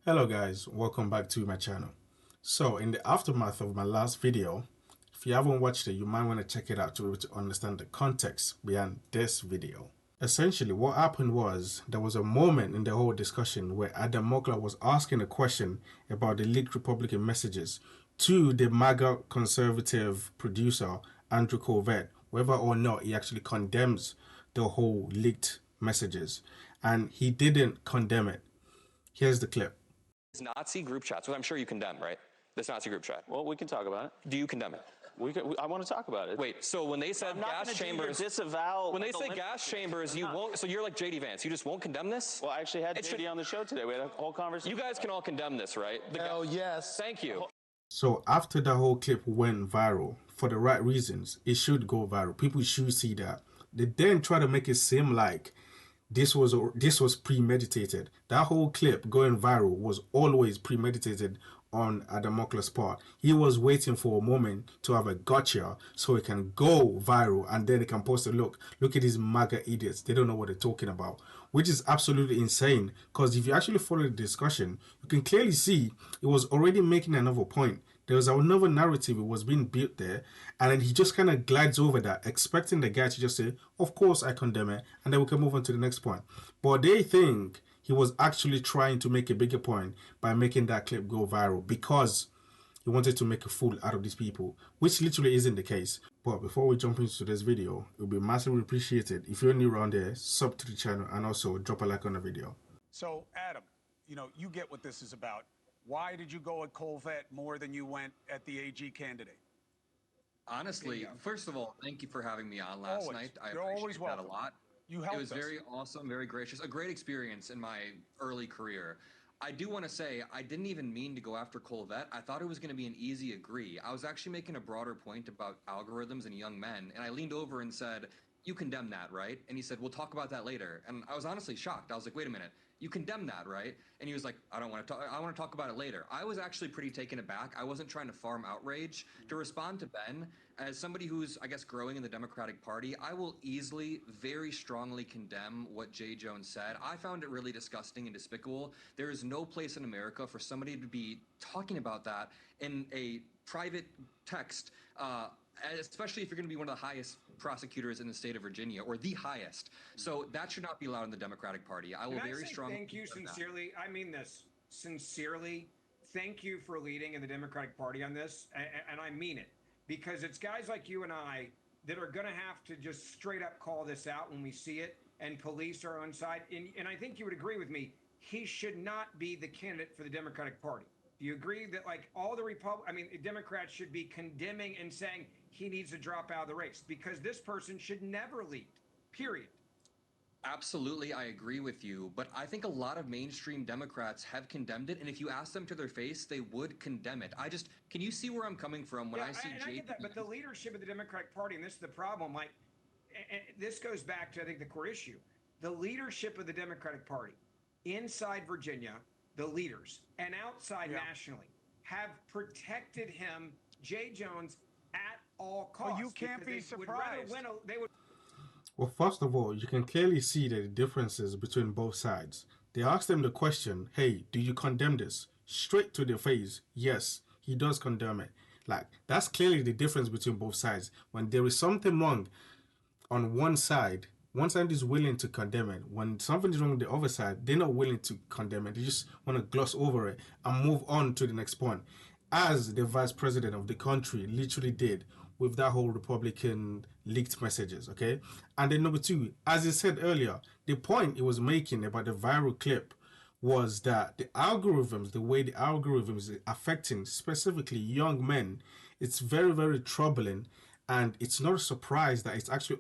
Hello guys, welcome back to my channel. So in the aftermath of my last video, if you haven't watched it, you might want to check it out to understand the context behind this video. Essentially, what happened was there was a moment in the whole discussion where Adam Mockler was asking a question about the leaked Republican messages to the MAGA conservative producer Andrew Corvette, whether or not he actually condemns the whole leaked messages. And he didn't condemn it. Here's the clip. Nazi group chats, which I'm sure you condemn, right? This Nazi group chat. Well, we can talk about it. Do you condemn it? I want to talk about it. Wait, so when they said gas chambers, disavow. when they say gas chambers, you won't. So you're like JD Vance. You just won't condemn this? Well, I actually had JD on the show today. We had a whole conversation. You guys can all condemn this, right? Hell yes. Thank you. So after the whole clip went viral, for the right reasons, it should go viral. People should see that. They then try to make it seem like this was premeditated. That whole clip going viral was always premeditated on Adam Mockler's part. He was waiting for a moment to have a gotcha so it can go viral, and then he can post a look at these MAGA idiots. They don't know what they're talking about, which is absolutely insane. Because if you actually follow the discussion, you can clearly see it was already making another point. There was another narrative, it was being built there, and then he just kind of glides over that, expecting the guy to just say, of course I condemn it, and then we can move on to the next point. But they think he was actually trying to make a bigger point by making that clip go viral because he wanted to make a fool out of these people, which literally isn't the case. But before we jump into this video, it would be massively appreciated if you're new around there, sub to the channel, and also drop a like on the video. So, Adam, you get what this is about. Why did you go at Colvette more than you went at the AG candidate? Honestly, first of all, thank you for having me on last night. I appreciate that a lot. You helped us. It was very awesome, very gracious, a great experience in my early career. I do want to say I didn't even mean to go after Colvette. I thought it was going to be an easy agree. I was actually making a broader point about algorithms and young men, and I leaned over and said, "You condemn that, right?" And he said, "We'll talk about that later." And I was honestly shocked. I was like, "Wait a minute, you condemn that, right?" And he was like, "I don't want to talk. I want to talk about it later." I was actually pretty taken aback. I wasn't trying to farm outrage. To respond to Ben, as somebody who's, I guess, growing in the Democratic Party, I will easily, very strongly condemn what Jay Jones said. I found it really disgusting and despicable. There is no place in America for somebody to be talking about that in a private text. Especially if you're going to be one of the highest prosecutors in the state of Virginia, or the highest. So that should not be allowed in the Democratic Party. I will very strongly. Thank you sincerely. I mean this sincerely. Thank you for leading in the Democratic Party on this, and I mean it, because it's guys like you and I that are going to have to just straight up call this out when we see it and police our own side. And I think you would agree with me. He should not be the candidate for the Democratic Party. Do you agree that, like, all the Democrats should be condemning and saying he needs to drop out of the race because this person should never lead, period? Absolutely, I agree with you, but I think a lot of mainstream Democrats have condemned it, and if you ask them to their face, they would condemn it. Can you see where I'm coming from when I see I get that, but the leadership of the Democratic Party, and this is the problem, like, and this goes back to, I think, the core issue. The leadership of the Democratic Party inside Virginia, the leaders, and outside nationally, have protected him, Jay Jones, at all costs. Well, you can't be surprised. Well, first of all, you can clearly see the differences between both sides. They asked him the question, hey, do you condemn this? Straight to their face, yes, he does condemn it. Like, that's clearly the difference between both sides. When there is something wrong on one side is willing to condemn it. When something is wrong with the other side, they're not willing to condemn it. They just want to gloss over it and move on to the next point, as the vice president of the country literally did with that whole Republican leaked messages, okay? And then number two, as I said earlier, the point he was making about the viral clip was that the algorithms, the way the algorithms are affecting specifically young men, it's very, very troubling. And it's not a surprise that it's actually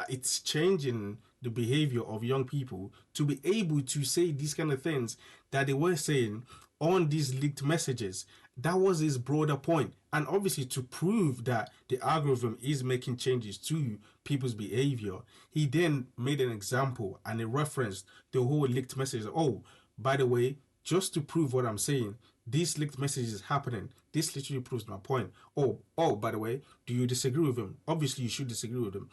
it's changing the behavior of young people to be able to say these kind of things that they were saying on these leaked messages. That was his broader point. And obviously, to prove that the algorithm is making changes to people's behavior, he then made an example and he referenced the whole leaked message. Oh, by the way, just to prove what I'm saying, this leaked message is happening. This literally proves my point. Oh, by the way, do you disagree with him? Obviously, you should disagree with him.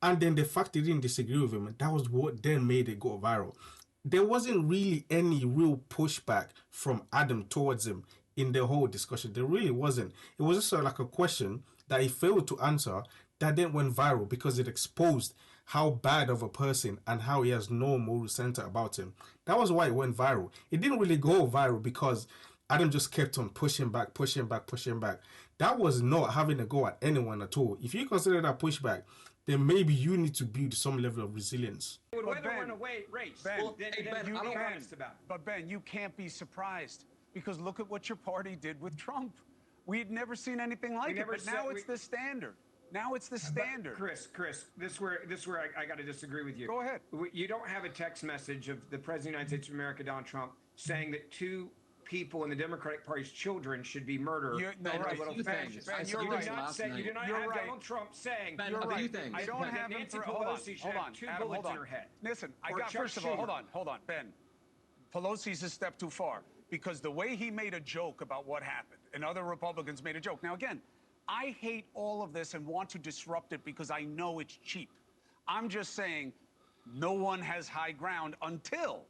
And then the fact they didn't disagree with him, that was what then made it go viral. there wasn't really any real pushback from Adam towards him in the whole discussion. There really wasn't. It was just like a question that he failed to answer that then went viral because it exposed how bad of a person and how he has no moral center about him. That was why it went viral. It didn't really go viral because Adam just kept on pushing back, pushing back, pushing back. That was not having a go at anyone at all. If you consider that pushback, then maybe you need to build some level of resilience. Would But win Ben, a runaway race. Ben, Well, then Ben, you I be don't- honest about it. But Ben, you can't be surprised because look at what your party did with Trump. We had never seen anything like it, never but now said- it's the standard. Now it's the standard. Chris, this is where I got to disagree with you. Go ahead. You don't have a text message of the President of the United States of America, Donald Trump, saying that two people in the Democratic Party's children should be murdered. No, in a right. little Two fashion. things. Ben, I you're said right. this last You night. do not You're have right. Donald Trump saying Ben, You're a few right. things. I don't that have Nancy hold on, Pelosi should hold have on, two Adam, bullets hold in on. her head. Listen, Or Chuck first of all, Schumer. hold on, Ben. Pelosi's a step too far because the way he made a joke about what happened and other Republicans made a joke. Now, again, I hate all of this and want to disrupt it because I know it's cheap. I'm just saying no one has high ground until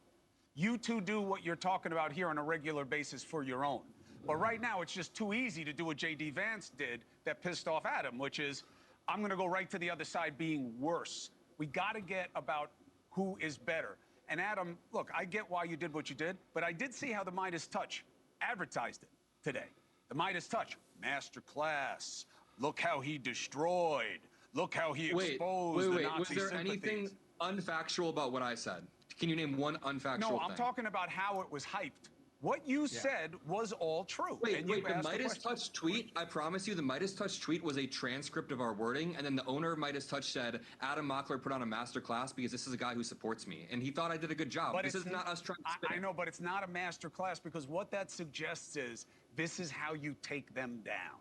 you two do what you're talking about here on a regular basis for your own. But right now, it's just too easy to do what J.D. Vance did that pissed off Adam, which is, I'm going to go right to the other side being worse. We got to get about who is better. And Adam, look, I get why you did what you did, but I did see how the Midas Touch advertised it today. The Midas Touch, master class. Look how he destroyed. Look how he exposed the Nazi Was there sympathies. anything unfactual about what I said? Can you name one unfactual No, thing? I'm talking about how it was hyped. What you said was all true. Wait, and you the asked Midas question. Touch tweet, I promise you, the Midas Touch tweet was a transcript of our wording, and then the owner of Midas Touch said, Adam Mockler put on a master class because this is a guy who supports me, and he thought I did a good job. But This it's is not us trying to spin I it. know, but it's not a master class because what that suggests is this is how you take them down.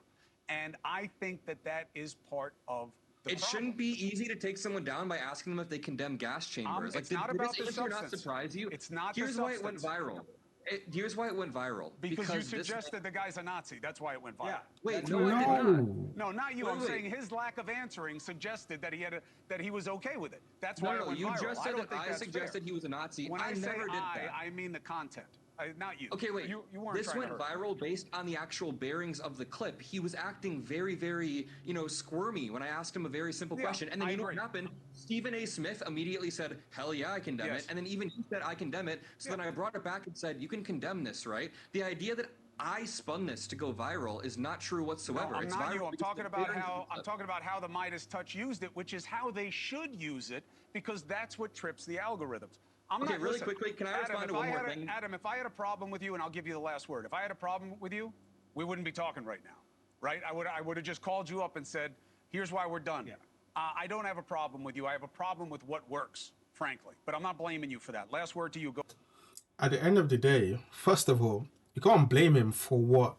And I think that that is part of the It problem. shouldn't be easy to take someone down by asking them if they condemn gas chambers. It's not about the this issue not substance. surprise you? It's not the Here's why it went substance. viral. Here's why it went viral. Because you this- suggested the guy's a Nazi. That's why it went viral. Yeah. Wait, That's no, what- I did not. No. No, not you. Wait, I'm wait. saying his lack of answering suggested that that he was okay with it. That's why it No, went you viral. just I said don't that think I that's suggested fair. he was a Nazi. When I I say never did that. I mean the content. Not you. Okay, wait. You weren't This trying went to hurt. viral based on the actual bearings of the clip. He was acting very, very, squirmy when I asked him a very simple Yeah, question. And then I you know what agree. happened? Stephen A. Smith immediately said, hell yeah, I condemn Yes. it. And then even he said, I condemn it. So Yeah. then I brought it back and said, you can condemn this, right? The idea that I spun this to go viral is not true whatsoever. No, I'm It's not viral you. I'm because talking the about bearings of how the I'm clip. talking about how the Midas Touch used it, which is how they should use it, because that's what trips the algorithms. I'm Okay, not really listen, quickly, can I Adam, respond if to one more had a- thing? Adam, if I had a problem with you, and I'll give you the last word. If I had a problem with you, we wouldn't be talking right now, right? I would have just called you up and said, "Here's why we're done." Yeah. I don't have a problem with you. I have a problem with what works, frankly. But I'm not blaming you for that. Last word to you. Go. At the end of the day, first of all, you can't blame him for what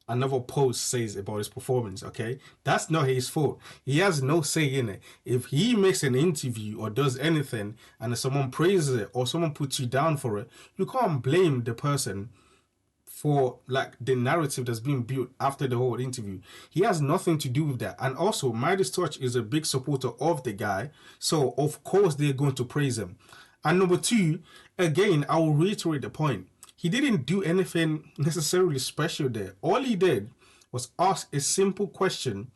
another post says about his performance, okay? That's not his fault. He has no say in it. If he makes an interview or does anything and someone praises it or someone puts you down for it, you can't blame the person for like the narrative that's being built after the whole interview. He has nothing to do with that. And also, Midas Touch is a big supporter of the guy, so of course they're going to praise him. And number two, again, I will reiterate the point. He didn't do anything necessarily special there. All he did was ask a simple question.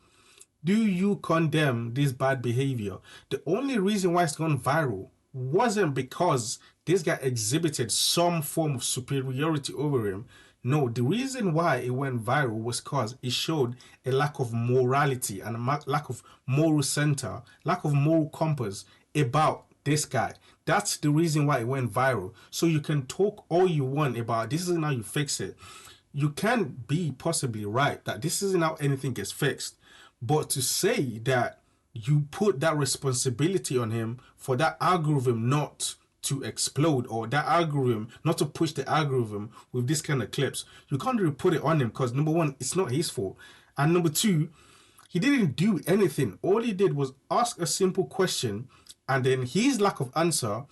Do you condemn this bad behavior? The only reason why it's gone viral wasn't because this guy exhibited some form of superiority over him. No, the reason why it went viral was because it showed a lack of morality and a lack of moral center, lack of moral compass about this guy. That's the reason why it went viral. So you can talk all you want about this isn't how you fix it. You can be possibly right that this isn't how anything gets fixed. But to say that you put that responsibility on him for that algorithm not to explode or that algorithm not to push the algorithm with this kind of clips, you can't really put it on him because number one, it's not his fault. And number two, he didn't do anything. All he did was ask a simple question, and then his lack of answer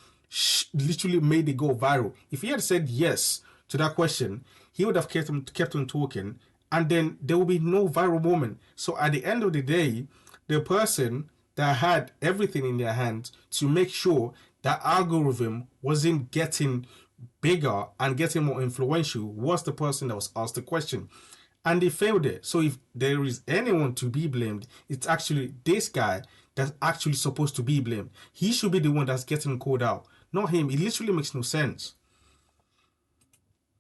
literally made it go viral. If he had said yes to that question, he would have kept on talking, and then there will be no viral moment. So at the end of the day, the person that had everything in their hands to make sure that algorithm wasn't getting bigger and getting more influential was the person that was asked the question. And they failed it. So if there is anyone to be blamed, it's actually this guy that's actually supposed to be blamed. He should be the one that's getting called out, not him. It literally makes no sense.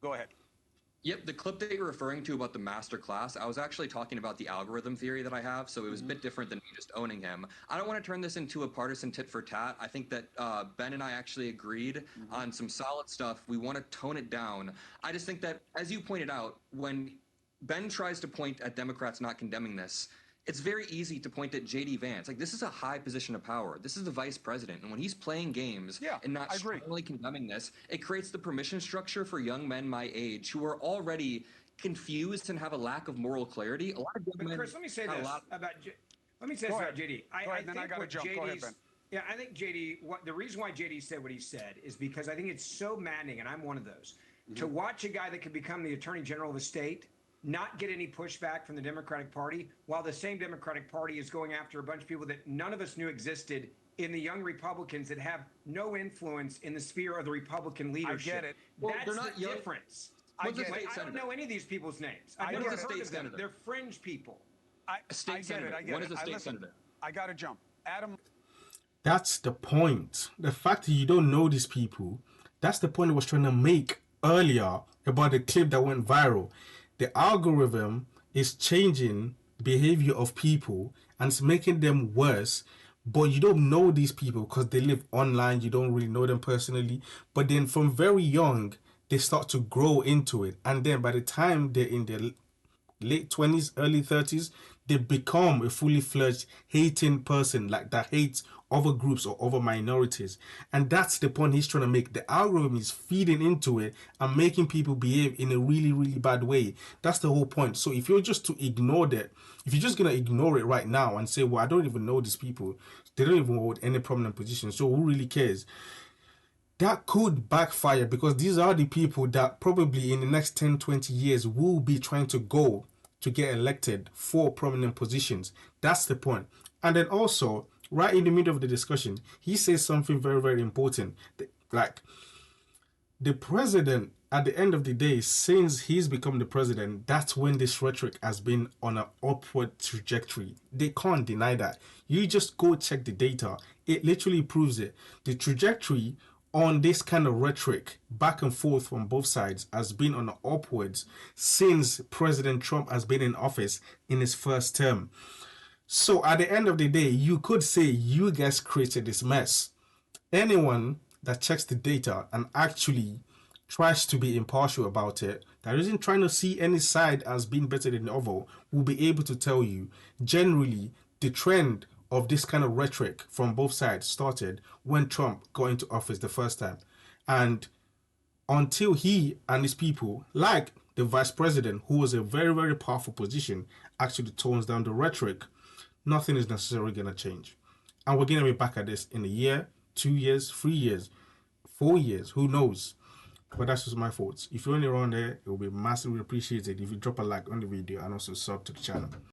Go ahead. Yep, the clip that you're referring to about the master class, I was actually talking about the algorithm theory that I have, so it was a bit different than me just owning him. I don't want to turn this into a partisan tit for tat. I think that Ben and I actually agreed on some solid stuff. We want to tone it down. I just think that, as you pointed out, when Ben tries to point at Democrats not condemning this, it's very easy to point at JD Vance. Like, this is a high position of power. This is the vice president. And when he's playing games and not strongly condemning this, it creates the permission structure for young men my age who are already confused and have a lack of moral clarity. A lot of young men Chris, let me say have a this lot- about JD. I think gotta what jump. Go ahead, JD's Ben. yeah, I think JD. The reason why JD said what he said is because I think it's so maddening, and I'm one of those, to watch a guy that could become the Attorney General of the state not get any pushback from the Democratic Party, while the same Democratic Party is going after a bunch of people that none of us knew existed in the young Republicans that have no influence in the sphere of the Republican leadership. get it. Well, That's they're not the young. difference. What's a Like, state I don't senator? know any of these people's names. I've I never get heard it. of State them. senator. They're fringe people. I state get senator. it. I get What it. is a state senator? I got to jump. Adam. That's the point. The fact that you don't know these people, that's the point I was trying to make earlier about the clip that went viral. The algorithm is changing behavior of people and it's making them worse, but you don't know these people because they live online. You don't really know them personally. But then from very young, they start to grow into it. And then by the time they're in their late 20s, early 30s, they become a fully fledged hating person, like that hates other groups or other minorities. And that's the point he's trying to make. The algorithm is feeding into it and making people behave in a really, really bad way. That's the whole point. So if you're just to ignore that, if you're just going to ignore it right now and say, well, I don't even know these people, they don't even hold any prominent position, so who really cares? That could backfire because these are the people that probably in the next 10, 20 years will be trying to go to get elected for prominent positions. That's the point. And then also, right in the middle of the discussion, he says something very, very important. Like, the president, at the end of the day, since he's become the president, that's when this rhetoric has been on an upward trajectory. They can't deny that. You just go check the data. It literally proves it. The trajectory on this kind of rhetoric back and forth from both sides has been on the upwards since President Trump has been in office in his first term. So at the end of the day, you could say you guys created this mess. Anyone that checks the data and actually tries to be impartial about it, that isn't trying to see any side as being better than the other, will be able to tell you generally the trend of this kind of rhetoric from both sides started when Trump got into office the first time. And until he and his people, like the vice president, who was a very, very powerful position, actually tones down the rhetoric, nothing is necessarily going to change. And we're going to be back at this in a year, 2 years, 3 years, 4 years, who knows? But that's just my thoughts. If you're only around there, it will be massively appreciated if you drop a like on the video and also sub to the channel.